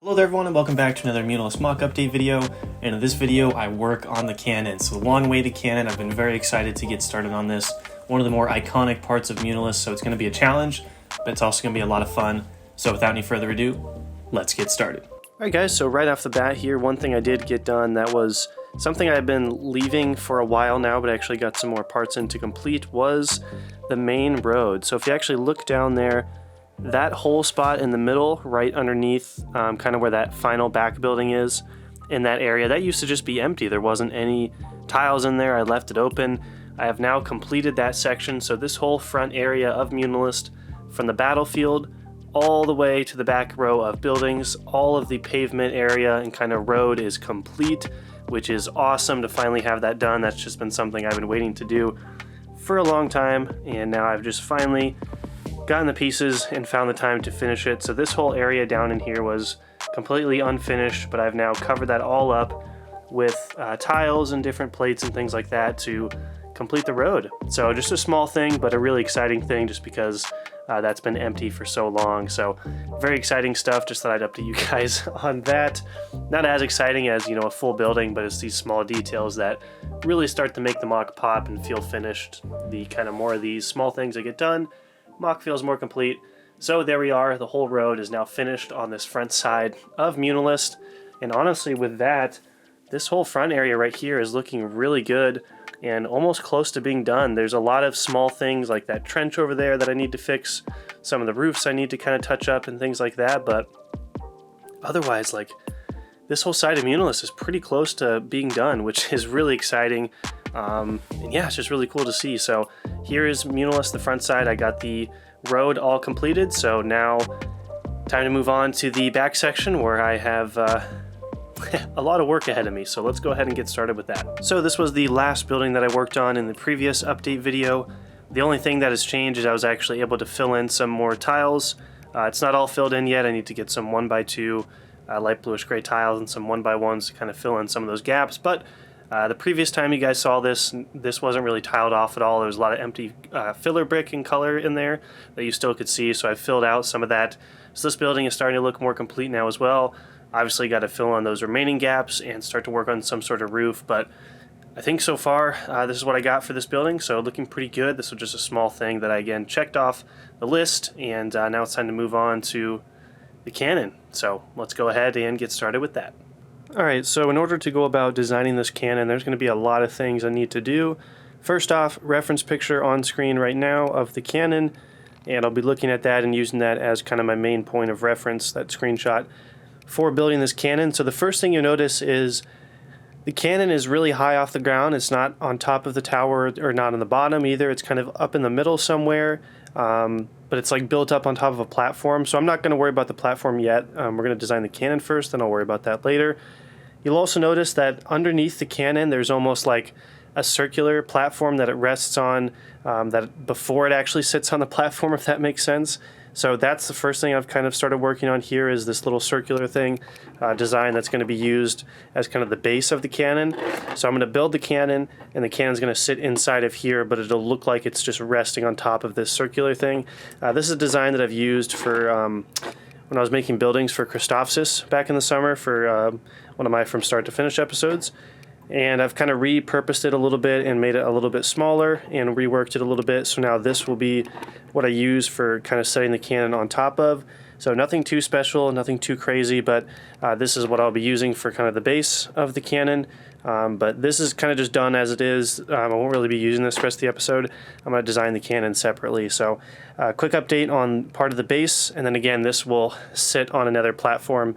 Hello there everyone and welcome back to another Muunilinst mock update video, and in this video I work on the cannon. So the long way to cannon, I've been very excited to get started on this. One of the more iconic parts of Muunilinst, so it's going to be a challenge, but it's also going to be a lot of fun. So without any further ado, let's get started. Alright guys, so right off the bat here, one thing I did get done that was something I've been leaving for a while now, but I actually got some more parts in to complete, was the main road. So if you actually look down there, that whole spot in the middle, right underneath kind of where that final back building is, in that area, that used to just be empty. There wasn't any tiles in there. I left it open. I have now completed that section, so this whole front area of Muunilinst, from the battlefield all the way to the back row of buildings, all of the pavement area and kind of road is complete, which is awesome to finally have that done. That's just been something I've been waiting to do for a long time, and now I've just finally gotten the pieces and found the time to finish it. So this whole area down in here was completely unfinished, but I've now covered that all up with tiles and different plates and things like that to complete the road. So just a small thing, but a really exciting thing, just because that's been empty for so long. So very exciting stuff. Just thought I'd update you guys on that. Not as exciting as, a full building, but it's these small details that really start to make the mock pop and feel finished. The kind of more of these small things that get done, mock feels more complete. So there we are, the whole road is now finished on this front side of Muunilinst, and honestly with that, this whole front area right here is looking really good and almost close to being done. There's a lot of small things like that trench over there that I need to fix, some of the roofs I need to kind of touch up and things like that, but otherwise, like, this whole side of Muunilinst is pretty close to being done, which is really exciting. And yeah, it's just really cool to see. So here is Muunilinst, the front side. I got the road all completed, so now time to move on to the back section where I have a lot of work ahead of me. So let's go ahead and get started with that. So this was the last building that I worked on in the previous update video. The only thing that has changed is I was actually able to fill in some more tiles. It's not all filled in yet. I need to get some 1x2 light bluish gray tiles and some 1x1s to kind of fill in some of those gaps, but the previous time you guys saw this wasn't really tiled off at all. There was a lot of empty filler brick and color in there that you still could see, so I filled out some of that. So this building is starting to look more complete now as well. Obviously got to fill in those remaining gaps and start to work on some sort of roof, but I think so far this is what I got for this building, so looking pretty good. This was just a small thing that I again checked off the list, and now it's time to move on to the cannon. So let's go ahead and get started with that. Alright, so in order to go about designing this cannon, there's going to be a lot of things I need to do. First off, reference picture on screen right now of the cannon, and I'll be looking at that and using that as kind of my main point of reference, that screenshot, for building this cannon. So the first thing you'll notice is the cannon is really high off the ground. It's not on top of the tower or not on the bottom either. It's kind of up in the middle somewhere, but it's like built up on top of a platform. So I'm not going to worry about the platform yet. We're going to design the cannon first, then I'll worry about that later. You'll also notice that underneath the cannon there's almost like a circular platform that it rests on, that before it actually sits on the platform, if that makes sense. So that's the first thing I've kind of started working on here, is this little circular thing design that's going to be used as kind of the base of the cannon. So I'm going to build the cannon, and the cannon's going to sit inside of here, but it'll look like it's just resting on top of this circular thing. This is a design that I've used for when I was making buildings for Christophsis back in the summer for one of my From Start to Finish episodes. And I've kind of repurposed it a little bit and made it a little bit smaller and reworked it a little bit. So now this will be what I use for kind of setting the cannon on top of. So nothing too special, nothing too crazy, but this is what I'll be using for kind of the base of the cannon. But this is kind of just done as it is. I won't really be using this the rest of the episode. I'm going to design the cannon separately. So quick update on part of the base, and then again this will sit on another platform,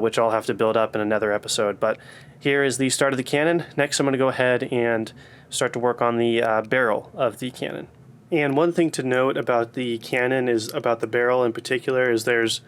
which I'll have to build up in another episode. But here is the start of the cannon. Next I'm going to go ahead and start to work on the barrel of the cannon. And one thing to note about the cannon, is about the barrel in particular, is there's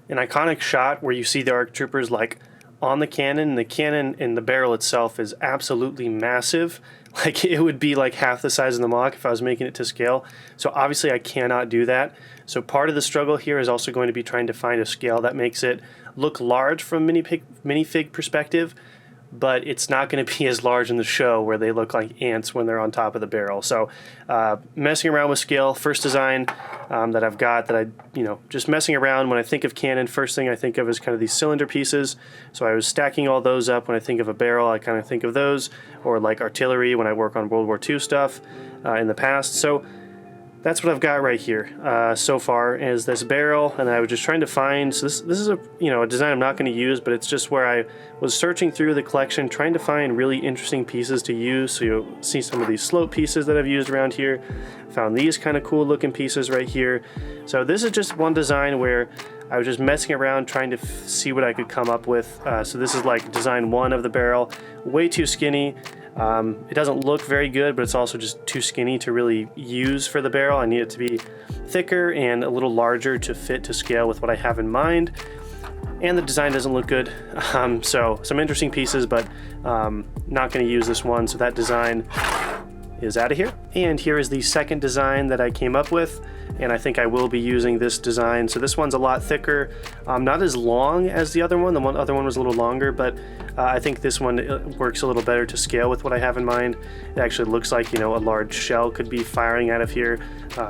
an iconic shot where you see the ARC troopers like on the cannon. The cannon and the barrel itself is absolutely massive. Like, it would be like half the size of the MOC if I was making it to scale. So obviously I cannot do that. So part of the struggle here is also going to be trying to find a scale that makes it look large from minifig perspective, but it's not going to be as large in the show where they look like ants when they're on top of the barrel. So messing around with scale, first design that I've got that just messing around. When I think of cannon, first thing I think of is kind of these cylinder pieces. So I was stacking all those up. When I think of a barrel, I kind of think of those, or like artillery when I work on World War II stuff in the past. So that's what I've got right here so far is this barrel, and I was just trying to find, so this is a design I'm not going to use, but it's just where I was searching through the collection trying to find really interesting pieces to use. So you'll see some of these slope pieces that I've used around here. Found these kind of cool looking pieces right here. So this is just one design where I was just messing around trying to see what I could come up with. So this is like design 1 of the barrel, way too skinny. It doesn't look very good, but it's also just too skinny to really use for the barrel. I need it to be thicker and a little larger to fit to scale with what I have in mind. And the design doesn't look good. So some interesting pieces, but not going to use this one. So that design is out of here. And here is the second design that I came up with, and I think I will be using this design. So this one's a lot thicker, not as long as the other one. The other one was a little longer, but I think this one works a little better to scale with what I have in mind. It actually looks like, a large shell could be firing out of here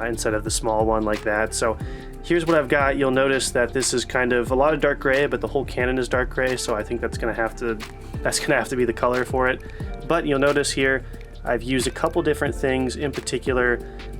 instead of the small one like that. So here's what I've got. You'll notice that this is kind of a lot of dark gray, but the whole cannon is dark gray, so I think that's gonna have to be the color for it. But you'll notice here I've used a couple different things, in particular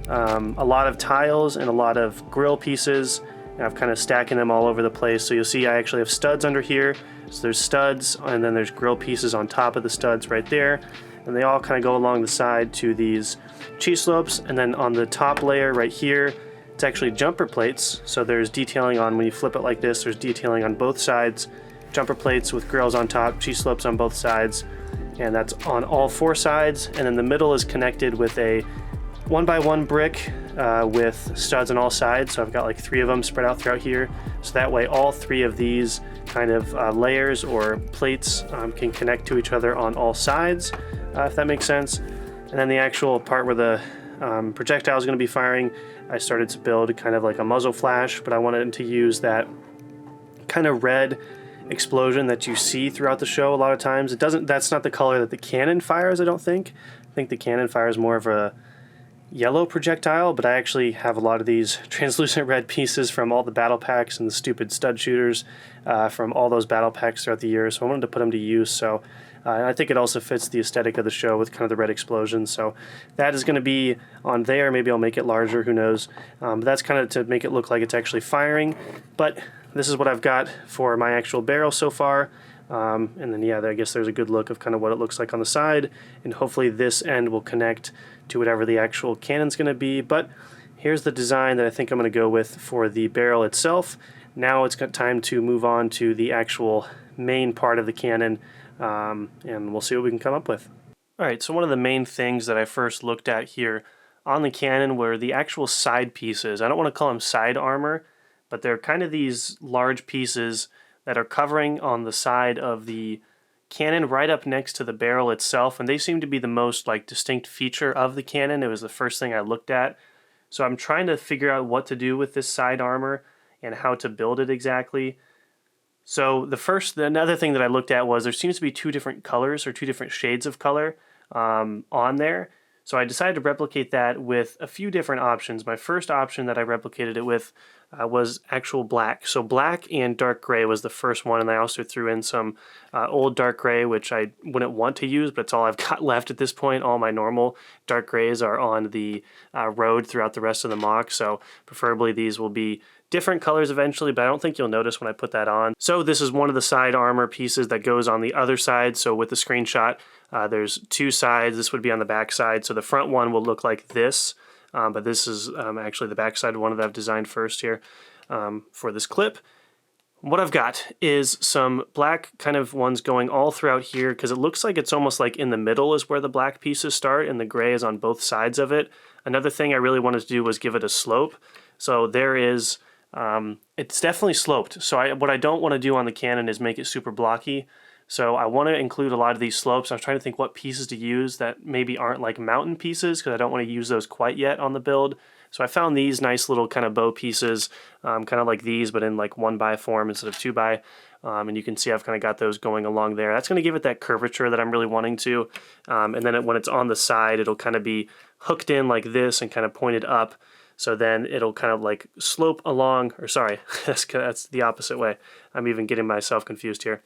a lot of tiles and a lot of grill pieces, and I'm kind of stacking them all over the place. So you'll see I actually have studs under here. So there's studs, and then there's grill pieces on top of the studs right there, and they all kind of go along the side to these cheese slopes. And then on the top layer right here, it's actually jumper plates. So there's detailing on, when you flip it like this, there's detailing on both sides, jumper plates with grills on top, cheese slopes on both sides, and that's on all 4 sides. And then the middle is connected with a 1x1 brick with studs on all sides. So I've got like 3 of them spread out throughout here. So that way all 3 of these kind of layers or plates can connect to each other on all sides, if that makes sense. And then the actual part where the projectile is going to be firing, I started to build kind of like a muzzle flash, but I wanted to use that kind of red explosion that you see throughout the show a lot of times. That's not the color that the cannon fires, I don't think. I think the cannon fires more of a yellow projectile, but I actually have a lot of these translucent red pieces from all the battle packs and the stupid stud shooters from all those battle packs throughout the year, so I wanted to put them to use. So I think it also fits the aesthetic of the show with kind of the red explosions. So that is going to be on there. Maybe I'll make it larger, who knows. But that's kind of to make it look like it's actually firing. But this is what I've got for my actual barrel so far. And then, yeah, I guess there's a good look of kind of what it looks like on the side. And hopefully this end will connect to whatever the actual cannon's going to be. But here's the design that I think I'm going to go with for the barrel itself. Now it's got time to move on to the actual main part of the cannon, and we'll see what we can come up with. Alright, so one of the main things that I first looked at here on the cannon were the actual side pieces. I don't want to call them side armor, but they're kind of these large pieces that are covering on the side of the cannon right up next to the barrel itself, and they seem to be the most distinct feature of the cannon. It was the first thing I looked at. So I'm trying to figure out what to do with this side armor and how to build it exactly. So another thing that I looked at was there seems to be 2 different colors or 2 different shades of color on there. So I decided to replicate that with a few different options. My first option that I replicated it with was actual black. So black and dark gray was the first one, and I also threw in some old dark gray, which I wouldn't want to use, but it's all I've got left at this point. All my normal dark grays are on the road throughout the rest of the MOC, so preferably these will be different colors eventually, but I don't think you'll notice when I put that on. So this is one of the side armor pieces that goes on the other side. So with the screenshot, there's 2 sides. This would be on the back side. So the front one will look like this, but this is actually the back side one that I've designed first here for this clip. What I've got is some black kind of ones going all throughout here, because it looks like it's almost like in the middle is where the black pieces start and the gray is on both sides of it. Another thing I really wanted to do was give it a slope. So there is it's definitely sloped. So what I don't want to do on the cannon is make it super blocky. So I want to include a lot of these slopes. I was trying to think what pieces to use that maybe aren't like mountain pieces, because I don't want to use those quite yet on the build. So I found these nice little kind of bow pieces, kind of like these, but in like 1x form instead of 2x, and you can see I've kind of got those going along there. That's going to give it that curvature that I'm really wanting to, and then when it's on the side, it'll kind of be hooked in like this and kind of pointed up. So then it'll kind of like slope along, or sorry, that's the opposite way. I'm even getting myself confused here.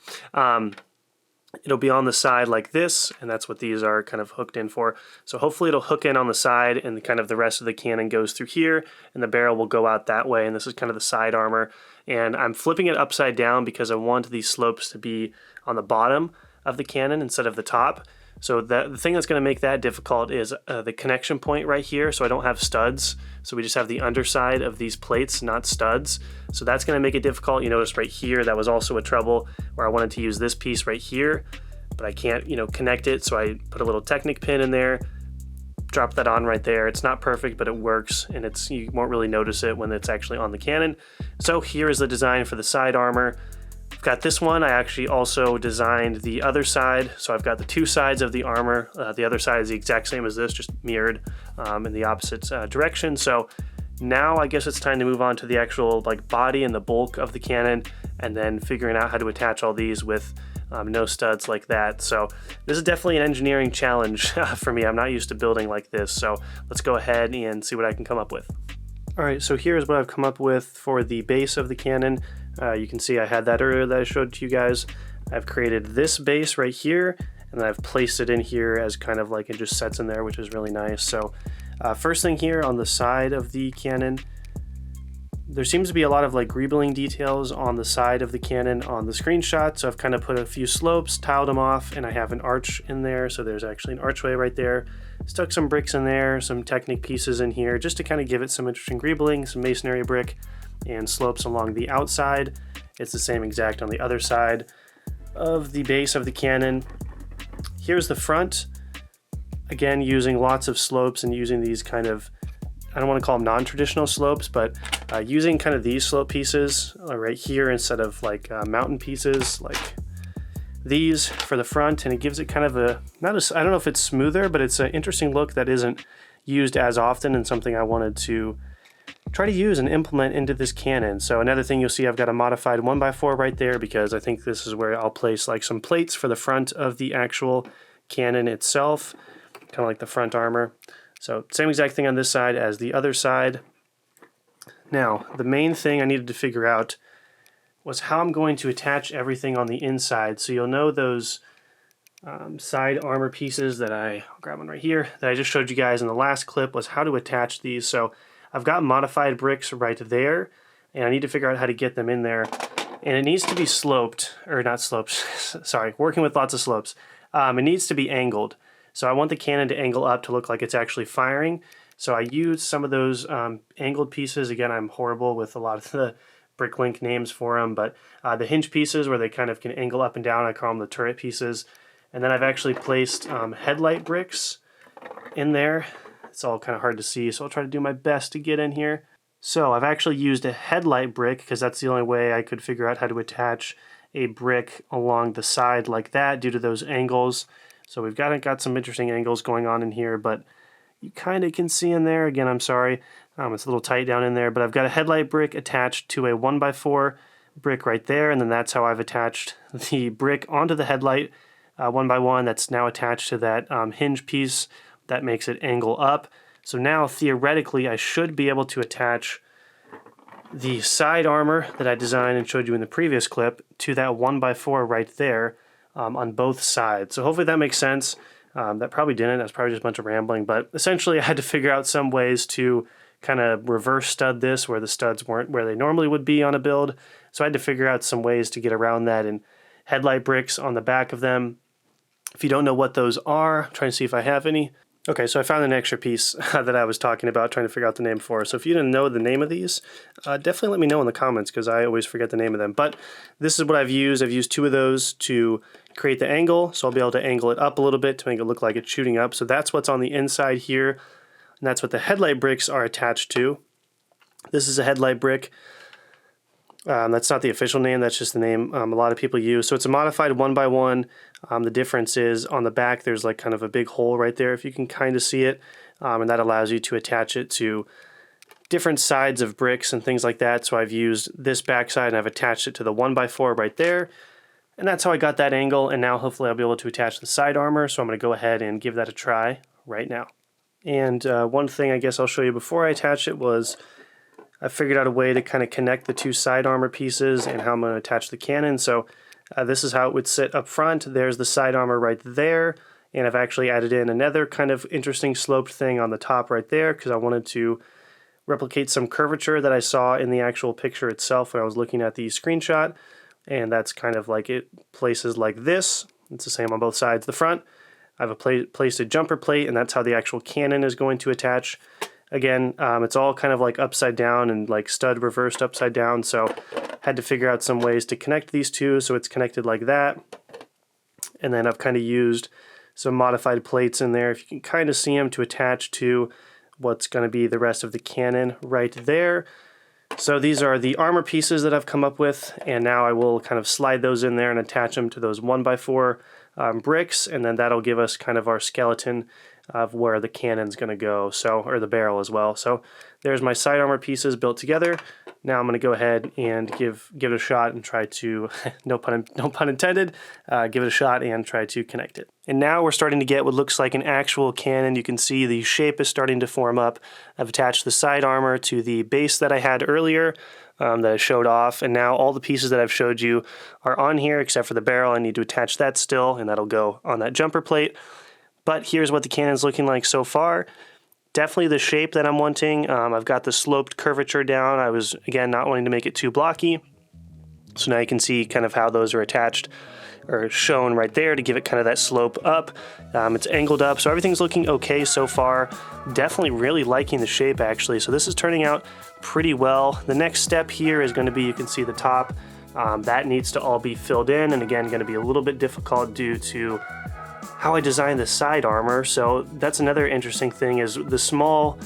It'll be on the side like this, and that's what these are kind of hooked in for. So hopefully it'll hook in on the side, and kind of the rest of the cannon goes through here, and the barrel will go out that way, and this is kind of the side armor. And I'm flipping it upside down because I want these slopes to be on the bottom of the cannon instead of the top. So the thing that's going to make that difficult is the connection point right here. So I don't have studs. So we just have the underside of these plates, not studs. So that's going to make it difficult. You notice right here, that was also a trouble where I wanted to use this piece right here, but I can't, connect it. So I put a little Technic pin in there, drop that on right there. It's not perfect, but it works, and you won't really notice it when it's actually on the cannon. So here is the design for the side armor. I've got this one. I actually also designed the other side. So I've got the two sides of the armor. The other side is the exact same as this, just mirrored in the opposite direction. So now I guess it's time to move on to the actual body and the bulk of the cannon, and then figuring out how to attach all these with no studs like that. So this is definitely an engineering challenge for me. I'm not used to building like this. So let's go ahead and see what I can come up with. All right, so here's what I've come up with for the base of the cannon. You can see I had that earlier that I showed to you guys. I've created this base right here, and then I've placed it in here as kind of like it just sets in there, which is really nice. So first thing here on the side of the cannon, there seems to be a lot of greebling details on the side of the cannon on the screenshot. So I've kind of put a few slopes, tiled them off, and I have an arch in there. So there's actually an archway right there. Stuck some bricks in there, some Technic pieces in here, just to kind of give it some interesting greebling, some masonry brick, and slopes along the outside. It's the same exact on the other side of the base of the cannon. Here's the front. Again, using lots of slopes and using these kind of, I don't want to call them non-traditional slopes, but using kind of these slope pieces right here instead of mountain pieces like these for the front, and it gives it kind of I don't know if it's smoother, but it's an interesting look that isn't used as often, and something I wanted to try to use and implement into this cannon. So another thing you'll see, I've got a modified 1x4 right there because I think this is where I'll place some plates for the front of the actual cannon itself, kind of like the front armor. So same exact thing on this side as the other side. Now, the main thing I needed to figure out was how I'm going to attach everything on the inside. So you'll know those side armor pieces that I'll grab one right here, that I just showed you guys in the last clip, was how to attach these. So I've got modified bricks right there, and I need to figure out how to get them in there. And it needs to be sloped, or not sloped, sorry, working with lots of slopes. It needs to be angled. So I want the cannon to angle up to look like it's actually firing. So I used some of those angled pieces. Again, I'm horrible with a lot of the Bricklink names for them, but the hinge pieces where they kind of can angle up and down, I call them the turret pieces. And then I've actually placed headlight bricks in there. It's all kind of hard to see, so I'll try to do my best to get in here. So I've actually used a headlight brick because that's the only way I could figure out how to attach a brick along the side like that due to those angles. So we've got some interesting angles going on in here, but you kind of can see in there. Again, I'm sorry, it's a little tight down in there, but I've got a headlight brick attached to a 1x4 brick right there, and then that's how I've attached the brick onto the headlight 1x1 that's now attached to that hinge piece that makes it angle up. So now theoretically I should be able to attach the side armor that I designed and showed you in the previous clip to that 1x4 right there on both sides. So hopefully that makes sense. That probably didn't. That's probably just a bunch of rambling, but essentially I had to figure out some ways to kind of reverse stud this where the studs weren't where they normally would be on a build. So I had to figure out some ways to get around that, and headlight bricks on the back of them. If you don't know what those are, I'm trying to see if I have any. Okay, so I found an extra piece that I was talking about, trying to figure out the name for. So if you didn't know the name of these, definitely let me know in the comments because I always forget the name of them. But this is what I've used. I've used two of those to create the angle, so I'll be able to angle it up a little bit to make it look like it's shooting up. So that's what's on the inside here, and that's what the headlight bricks are attached to. This is a headlight brick. That's not the official name, that's just the name a lot of people use. So it's a modified 1x1. The difference is on the back there's like kind of a big hole right there if you can kind of see it, and that allows you to attach it to different sides of bricks and things like that. So I've used this backside and I've attached it to the 1x4 right there. And that's how I got that angle. And now hopefully I'll be able to attach the side armor. So I'm going to go ahead and give that a try right now. And one thing I guess I'll show you before I attach it was I figured out a way to kind of connect the two side armor pieces and how I'm going to attach the cannon. So this is how it would sit up front. There's the side armor right there. And I've actually added in another kind of interesting sloped thing on the top right there because I wanted to replicate some curvature that I saw in the actual picture itself when I was looking at the screenshot. And that's kind of like it places like this. It's the same on both sides. The front, I've placed a jumper plate, and that's how the actual cannon is going to attach. Again, it's all kind of like upside down and like stud reversed upside down, so had to figure out some ways to connect these two so it's connected like that. And then I've kind of used some modified plates in there, if you can kind of see them, to attach to what's going to be the rest of the cannon right there. So these are the armor pieces that I've come up with, and now I will kind of slide those in there and attach them to those 1x4 bricks, and then that'll give us kind of our skeleton of where the cannon's going to go, so, or the barrel as well. So there's my side armor pieces built together. Now I'm going to go ahead and give it a shot and try to, no pun intended, give it a shot and try to connect it. And now we're starting to get what looks like an actual cannon. You can see the shape is starting to form up. I've attached the side armor to the base that I had earlier that I showed off, and now all the pieces that I've showed you are on here except for the barrel. I need to attach that still, and that'll go on that jumper plate. But here's what the cannon's looking like so far. Definitely the shape that I'm wanting. I've got the sloped curvature down. I was, again, not wanting to make it too blocky. So now you can see kind of how those are attached or shown right there to give it kind of that slope up. It's angled up, so everything's looking okay so far. Definitely really liking the shape, actually. So this is turning out pretty well. The next step here is going to be, you can see the top. That needs to all be filled in, and again, going to be a little bit difficult due to how I designed the side armor. So that's another interesting thing, is the small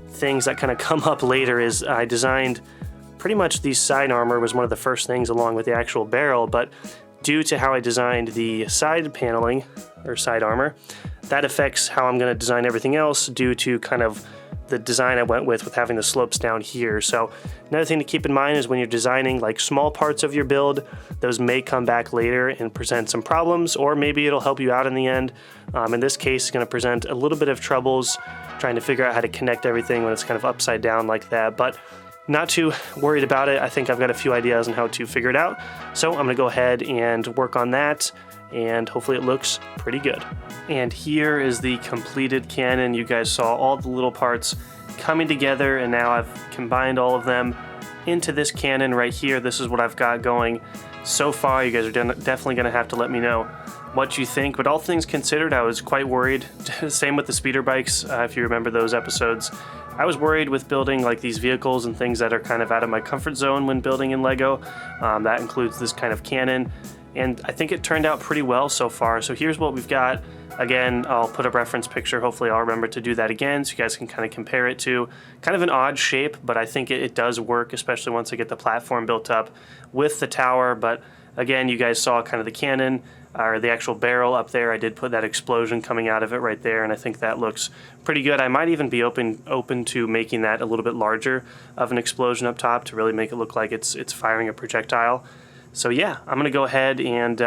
things that kind of come up later. Is I designed pretty much the side armor was one of the first things along with the actual barrel, but due to how I designed the side paneling or side armor, that affects how I'm going to design everything else due to kind of the design I went with having the slopes down here. So another thing to keep in mind is when you're designing like small parts of your build, those may come back later and present some problems, or maybe it'll help you out in the end. In this case, it's going to present a little bit of troubles trying to figure out how to connect everything when it's kind of upside down like that, but not too worried about it. I think I've got a few ideas on how to figure it out. So I'm going to go ahead and work on that, and hopefully it looks pretty good. And here is the completed cannon. You guys saw all the little parts coming together, and now I've combined all of them into this cannon right here. This is what I've got going so far. You guys are definitely going to have to let me know what you think, but all things considered, I was quite worried. Same with the speeder bikes, if you remember those episodes. I was worried with building like these vehicles and things that are kind of out of my comfort zone when building in Lego. That includes this kind of cannon, and I think it turned out pretty well so far. So here's what we've got. Again, I'll put a reference picture. Hopefully I'll remember to do that again so you guys can kind of compare it to kind of an odd shape, but I think it does work, especially once I get the platform built up with the tower. But again, you guys saw kind of the cannon or the actual barrel up there. I did put that explosion coming out of it right there, and I think that looks pretty good. I might even be open to making that a little bit larger of an explosion up top to really make it look like it's firing a projectile. So yeah, I'm going to go ahead and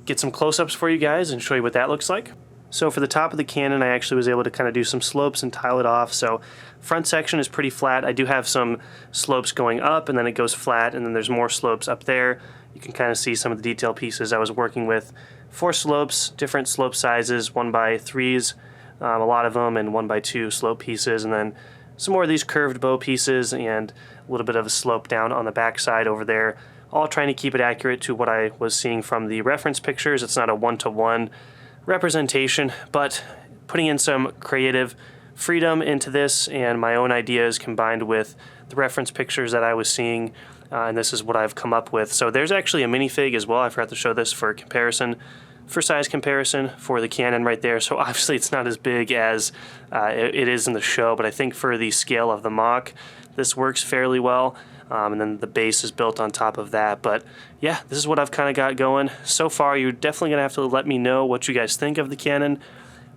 get some close-ups for you guys and show you what that looks like. So for the top of the cannon, I actually was able to kind of do some slopes and tile it off. So front section is pretty flat. I do have some slopes going up, and then it goes flat, and then there's more slopes up there. You can kind of see some of the detail pieces I was working with. 4 slopes, different slope sizes, 1x3s, a lot of them, and 1x2 slope pieces, and then some more of these curved bow pieces, and a little bit of a slope down on the back side over there, all trying to keep it accurate to what I was seeing from the reference pictures. It's not a one-to-one representation, but putting in some creative freedom into this and my own ideas combined with the reference pictures that I was seeing, and this is what I've come up with. So there's actually a minifig as well. I forgot to show this for comparison, for size comparison for the cannon right there. So obviously it's not as big as it is in the show, but I think for the scale of the MOC, this works fairly well. And then the base is built on top of that. But yeah, this is what I've kind of got going so far. You're definitely going to have to let me know what you guys think of the cannon.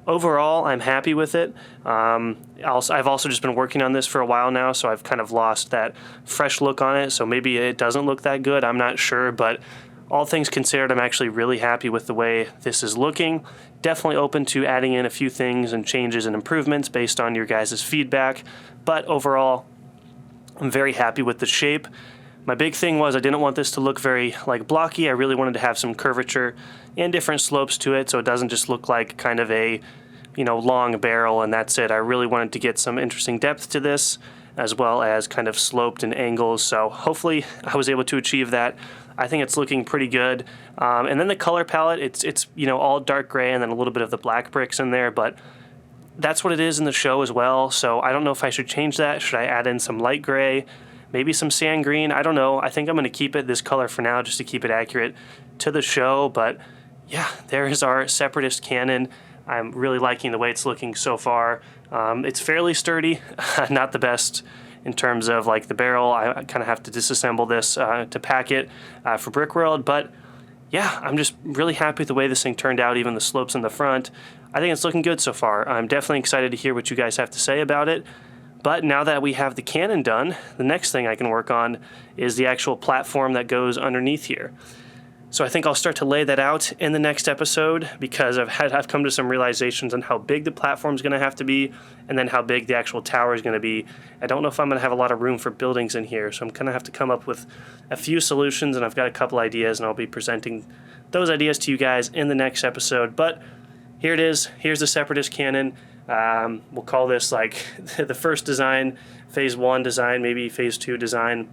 Overall, I'm happy with it. I've also just been working on this for a while now, so I've kind of lost that fresh look on it, so maybe it doesn't look that good, I'm not sure, but all things considered, I'm actually really happy with the way this is looking. Definitely open to adding in a few things and changes and improvements based on your guys' feedback, but overall, I'm very happy with the shape. My big thing was I didn't want this to look very blocky. I really wanted to have some curvature and different slopes to it so it doesn't just look like kind of a long barrel and that's it. I really wanted to get some interesting depth to this as well as kind of sloped and angles, so hopefully I was able to achieve that. I think it's looking pretty good. And then the color palette, it's all dark gray and then a little bit of the black bricks in there, but that's what it is in the show as well, so I don't know if I should change that. Should I add in some light gray, maybe some sand green? I don't know. I think I'm going to keep it this color for now just to keep it accurate to the show, but yeah, there is our Separatist cannon. I'm really liking the way it's looking so far. It's fairly sturdy, not the best in terms of the barrel. I kind of have to disassemble this to pack it for Brickworld, but yeah, I'm just really happy with the way this thing turned out, even the slopes in the front. I think it's looking good so far. I'm definitely excited to hear what you guys have to say about it. But now that we have the cannon done, the next thing I can work on is the actual platform that goes underneath here. So I think I'll start to lay that out in the next episode because I've come to some realizations on how big the platform's going to have to be and then how big the actual tower is going to be. I don't know if I'm going to have a lot of room for buildings in here, so I'm going to have to come up with a few solutions, and I've got a couple ideas, and I'll be presenting those ideas to you guys in the next episode. But here it is. Here's the Separatist cannon. We'll call this the first design, phase 1 design, maybe phase 2 design.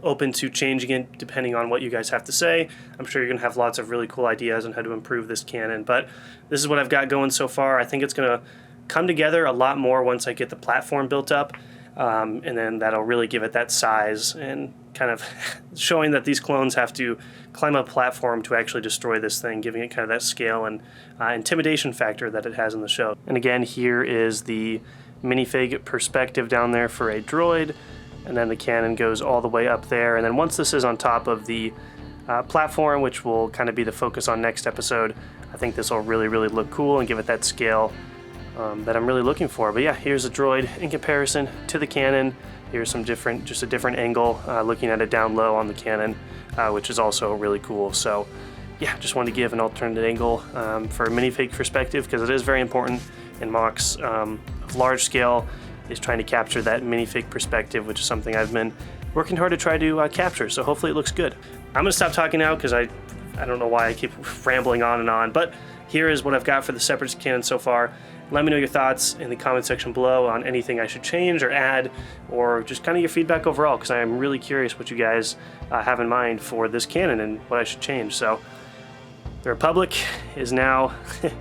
Open to changing it depending on what you guys have to say. I'm sure you're going to have lots of really cool ideas on how to improve this cannon, but this is what I've got going so far. I think it's going to come together a lot more once I get the platform built up, and then that'll really give it that size and kind of showing that these clones have to climb a platform to actually destroy this thing, giving it kind of that scale and intimidation factor that it has in the show. And again, here is the minifig perspective down there for a droid. And then the cannon goes all the way up there. And then once this is on top of the platform, which will kind of be the focus on next episode, I think this will really, really look cool and give it that scale that I'm really looking for. But yeah, here's a droid in comparison to the cannon. Here's some just a different angle, looking at it down low on the cannon, which is also really cool. So yeah, just wanted to give an alternate angle for a minifig perspective because it is very important in MOCs of large scale. Is trying to capture that minifig perspective, which is something I've been working hard to try to capture, so hopefully it looks good. I'm going to stop talking now because I don't know why I keep rambling on and on, but here is what I've got for the Separatist cannon so far. Let me know your thoughts in the comment section below on anything I should change or add, or just kind of your feedback overall, because I am really curious what you guys have in mind for this cannon and what I should change. So the Republic is now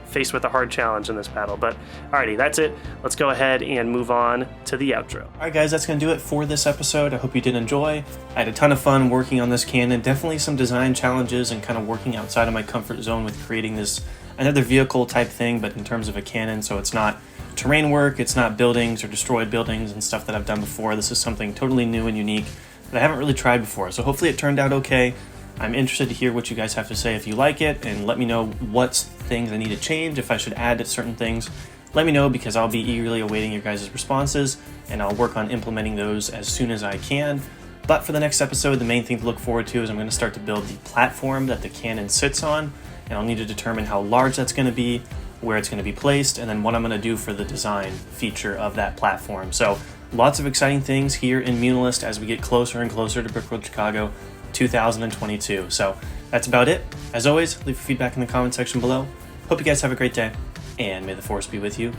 faced with a hard challenge in this battle. But alrighty, that's it. Let's go ahead and move on to the outro. Alright guys, that's going to do it for this episode. I hope you did enjoy. I had a ton of fun working on this cannon. Definitely some design challenges and kind of working outside of my comfort zone with creating this another vehicle type thing, but in terms of a cannon, so it's not terrain work, it's not buildings or destroyed buildings and stuff that I've done before. This is something totally new and unique that I haven't really tried before. So hopefully it turned out okay. I'm interested to hear what you guys have to say if you like it, and let me know what things I need to change, if I should add certain things. Let me know because I'll be eagerly awaiting your guys' responses, and I'll work on implementing those as soon as I can. But for the next episode, the main thing to look forward to is I'm going to start to build the platform that the cannon sits on, and I'll need to determine how large that's going to be, where it's going to be placed, and then what I'm going to do for the design feature of that platform. So lots of exciting things here in Muunilinst as we get closer and closer to Brickworld Chicago 2022. So that's about it. As always, leave your feedback in the comment section below. Hope you guys have a great day, and may the Force be with you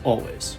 always.